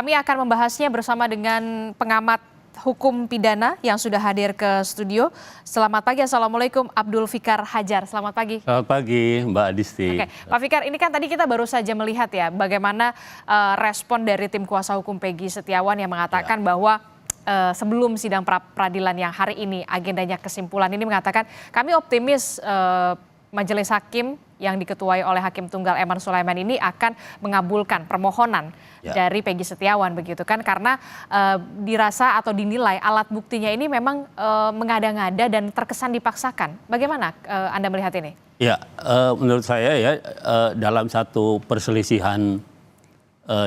Kami akan membahasnya bersama dengan pengamat hukum pidana yang sudah hadir ke studio. Selamat pagi, Assalamualaikum Abdul Fikar Hajar. Selamat pagi. Selamat pagi Mbak Adisti. Oke, Pak Fikar, ini kan tadi kita baru saja melihat ya bagaimana respon dari tim kuasa hukum Peggy Setiawan yang mengatakan bahwa sebelum sidang peradilan yang hari ini agendanya kesimpulan ini mengatakan kami optimis majelis hakim yang diketuai oleh Hakim Tunggal Eman Sulaiman ini akan mengabulkan permohonan dari Peggy Setiawan begitu kan, karena dirasa atau dinilai alat buktinya ini memang mengada-ngada dan terkesan dipaksakan. Bagaimana Anda melihat ini? Ya, menurut saya ya dalam satu perselisihan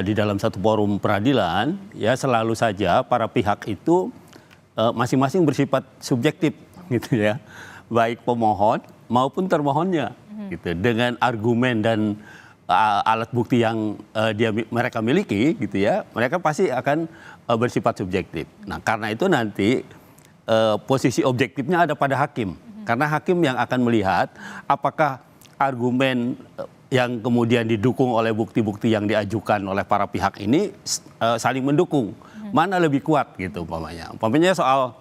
di dalam satu forum peradilan ya selalu saja para pihak itu masing-masing bersifat subjektif gitu ya, baik pemohon maupun termohonnya gitu, dengan argumen dan alat bukti yang mereka miliki gitu ya, mereka pasti akan bersifat subjektif. Nah, karena itu nanti posisi objektifnya ada pada hakim, karena hakim yang akan melihat apakah argumen yang kemudian didukung oleh bukti-bukti yang diajukan oleh para pihak ini saling mendukung, mana lebih kuat gitu umpamanya soal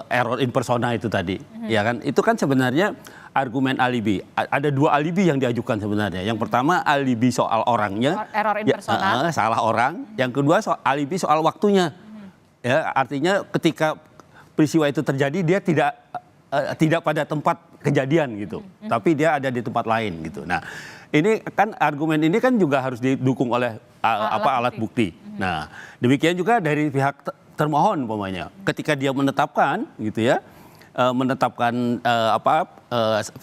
error in persona itu tadi, ya kan? Itu kan sebenarnya argumen alibi. Ada dua alibi yang diajukan sebenarnya. Yang pertama alibi soal orangnya, error in persona, salah orang. Yang kedua alibi soal waktunya. Ya, artinya ketika peristiwa itu terjadi dia tidak pada tempat kejadian gitu, tapi dia ada di tempat lain gitu. Nah, ini kan argumen ini kan juga harus didukung oleh alat bukti. Nah, demikian juga dari pihak termohon umpamanya, ketika dia menetapkan gitu ya,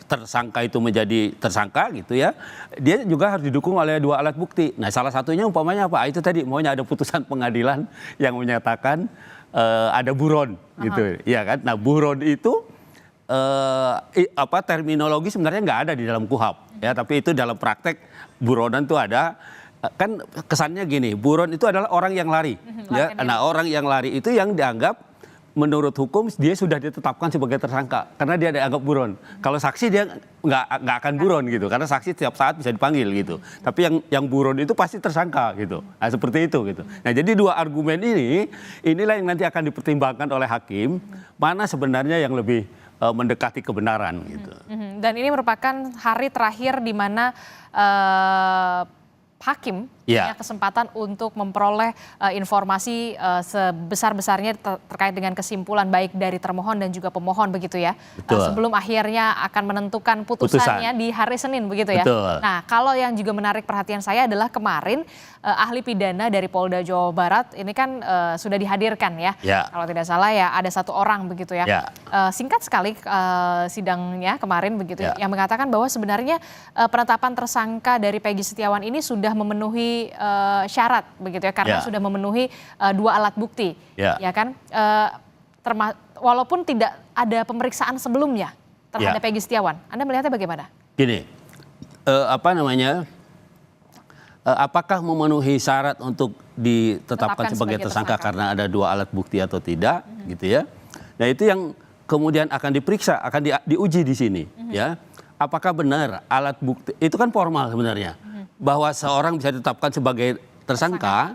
tersangka itu menjadi tersangka gitu ya, dia juga harus didukung oleh dua alat bukti. Nah, salah satunya umpamanya apa? Itu tadi maunya ada putusan pengadilan yang menyatakan ada buron gitu, ya kan? Nah, buron itu terminologi sebenarnya nggak ada di dalam KUHP ya, tapi itu dalam praktek buronan itu ada. Kan kesannya gini, buron itu adalah orang yang lari, ya. Nah, orang yang lari itu yang dianggap menurut hukum dia sudah ditetapkan sebagai tersangka karena dia dianggap buron. Kalau saksi dia nggak akan buron gitu, karena saksi setiap saat bisa dipanggil gitu. Tapi yang buron itu pasti tersangka gitu. Nah, seperti itu gitu. Nah, jadi dua argumen inilah yang nanti akan dipertimbangkan oleh hakim, mana sebenarnya yang lebih mendekati kebenaran gitu. Dan ini merupakan hari terakhir di mana hakim punya kesempatan untuk memperoleh informasi sebesar-besarnya terkait dengan kesimpulan baik dari termohon dan juga pemohon begitu ya. Sebelum akhirnya akan menentukan putusannya di hari Senin begitu ya. Betul. Nah, kalau yang juga menarik perhatian saya adalah kemarin ahli pidana dari Polda Jawa Barat ini kan sudah dihadirkan ya. Kalau tidak salah ya ada satu orang begitu ya. Singkat sekali sidangnya kemarin begitu ya, yang mengatakan bahwa sebenarnya penetapan tersangka dari Peggy Setiawan ini sudah memenuhi syarat begitu ya, karena sudah memenuhi dua alat bukti, ya kan, walaupun tidak ada pemeriksaan sebelumnya terhadap Peggy Setiawan. Anda melihatnya bagaimana? Gini, apakah memenuhi syarat untuk ditetapkan sebagai tersangka karena ada dua alat bukti atau tidak, gitu ya? Nah, itu yang kemudian akan diperiksa, akan diuji di sini, ya. Apakah benar alat bukti itu kan formal sebenarnya, bahwa seorang bisa ditetapkan sebagai tersangka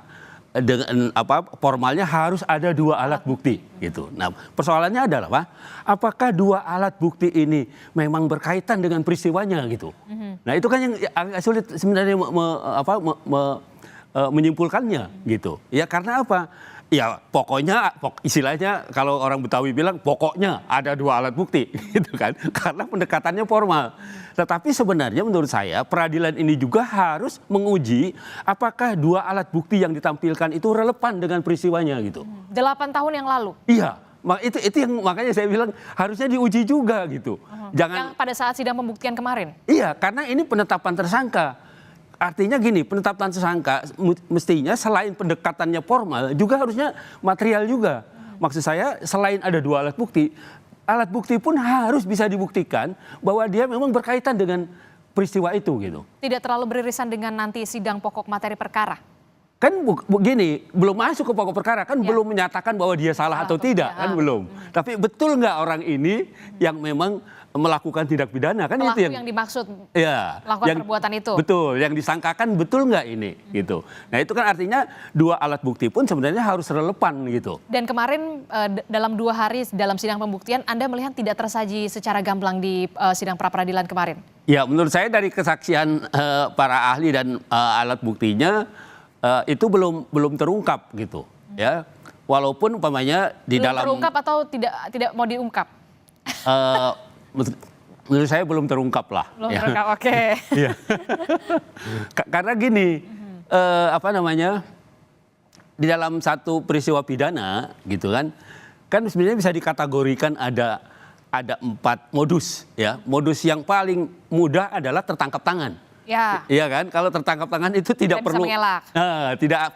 dengan formalnya harus ada dua alat bukti gitu. Nah, persoalannya adalah apakah dua alat bukti ini memang berkaitan dengan peristiwanya gitu. Nah, itu kan yang agak sulit sebenarnya menyimpulkannya gitu. Ya karena apa? Ya pokoknya istilahnya kalau orang Betawi bilang pokoknya ada dua alat bukti gitu kan, karena pendekatannya formal. Tetapi sebenarnya menurut saya peradilan ini juga harus menguji apakah dua alat bukti yang ditampilkan itu relevan dengan peristiwanya gitu. 8 tahun yang lalu. Iya, itu yang makanya saya bilang harusnya diuji juga gitu. Jangan yang pada saat sidang pembuktian kemarin. Iya, karena ini penetapan tersangka. Artinya gini, penetapan tersangka mestinya selain pendekatannya formal juga harusnya material juga. Maksud saya selain ada dua alat bukti pun harus bisa dibuktikan bahwa dia memang berkaitan dengan peristiwa itu gitu. Tidak terlalu beririsan dengan nanti sidang pokok materi perkara. Kan begini, belum masuk ke pokok perkara, kan belum menyatakan bahwa dia salah atau tidak, kan belum. Tapi betul nggak orang ini yang memang melakukan tindak pidana kan pelaku itu yang dimaksud ya, melakukan perbuatan itu. Betul, yang disangkakan betul nggak ini gitu. Nah itu kan artinya dua alat bukti pun sebenarnya harus relevan gitu. Dan kemarin dalam 2 hari dalam sidang pembuktian Anda melihat tidak tersaji secara gamblang di sidang pra-peradilan kemarin? Ya menurut saya dari kesaksian para ahli dan alat buktinya itu belum terungkap gitu ya. Walaupun umpamanya di belum dalam terungkap atau tidak mau diungkap? Menurut saya belum terungkap lah. Belum terungkap, oke. Iya. Karena gini, apa namanya, di dalam satu peristiwa pidana gitu kan sebenarnya bisa dikategorikan ada 4 modus ya. Modus yang paling mudah adalah tertangkap tangan. Ya. Iya kan, kalau tertangkap tangan itu tidak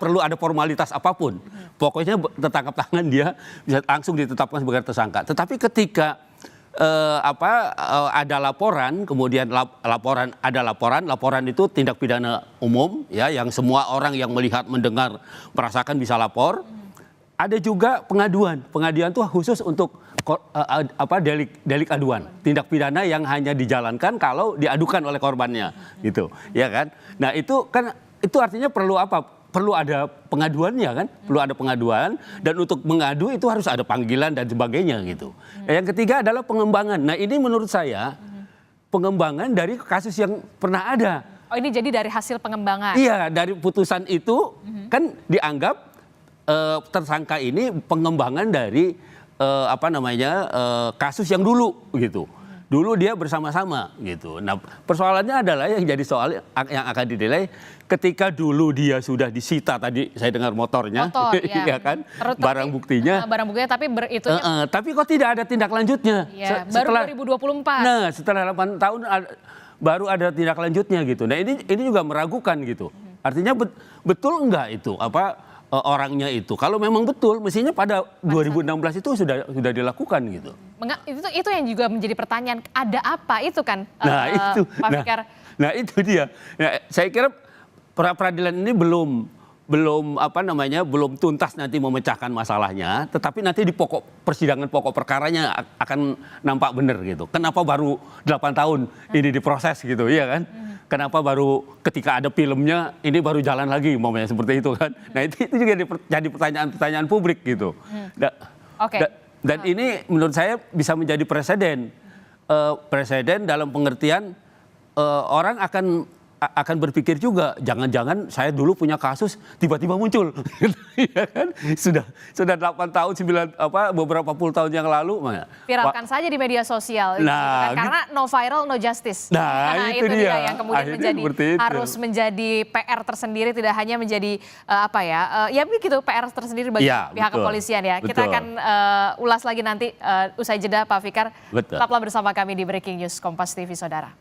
perlu ada formalitas apapun. Pokoknya tertangkap tangan dia bisa langsung ditetapkan sebagai tersangka. Tetapi ketika ada laporan, kemudian laporan itu tindak pidana umum ya, yang semua orang yang melihat, mendengar, merasakan bisa lapor. Ada juga pengaduan itu khusus untuk delik aduan, tindak pidana yang hanya dijalankan kalau diadukan oleh korbannya gitu ya kan. Nah itu artinya perlu ada pengaduannya kan, perlu ada pengaduan, dan untuk mengadu itu harus ada panggilan dan sebagainya gitu. Yang ketiga adalah pengembangan. Nah ini menurut saya pengembangan dari kasus yang pernah ada. Oh ini jadi dari hasil pengembangan? Iya, dari putusan itu kan dianggap tersangka ini pengembangan dari kasus yang dulu gitu. Dulu dia bersama-sama gitu. Nah persoalannya adalah yang jadi soal yang akan dinilai ketika dulu dia sudah disita, tadi saya dengar motornya, ya kan, barang buktinya. Barang buktinya tapi kok tidak ada tindak lanjutnya. Ya, baru 2024. Nah setelah 8 tahun baru ada tindak lanjutnya gitu. Nah ini juga meragukan gitu. Artinya betul enggak itu orangnya itu? Kalau memang betul, mestinya pada 2016 itu sudah dilakukan gitu. Itu yang juga menjadi pertanyaan, ada apa itu kan, Pak Fikar? Nah itu dia. Nah, saya kira pra-peradilan ini belum tuntas nanti memecahkan masalahnya, tetapi nanti di persidangan pokok perkaranya akan nampak benar gitu. Kenapa baru 8 tahun ini diproses gitu, iya kan? Kenapa baru ketika ada filmnya ini baru jalan lagi, umpamanya seperti itu kan? Nah itu juga jadi pertanyaan publik gitu. Dan ini menurut saya bisa menjadi presiden dalam pengertian orang akan berpikir juga, jangan-jangan saya dulu punya kasus tiba-tiba muncul, ya kan? Sudah 8 tahun, beberapa puluh tahun yang lalu, viralkan saja di media sosial, karena no viral no justice. Nah itu dia yang kemudian harus menjadi PR tersendiri, tidak hanya menjadi ya begitu PR tersendiri bagi pihak kepolisian ya. Kita akan ulas lagi nanti usai jeda, Pak Fikar. Tetaplah bersama kami di Breaking News Kompas TV, saudara.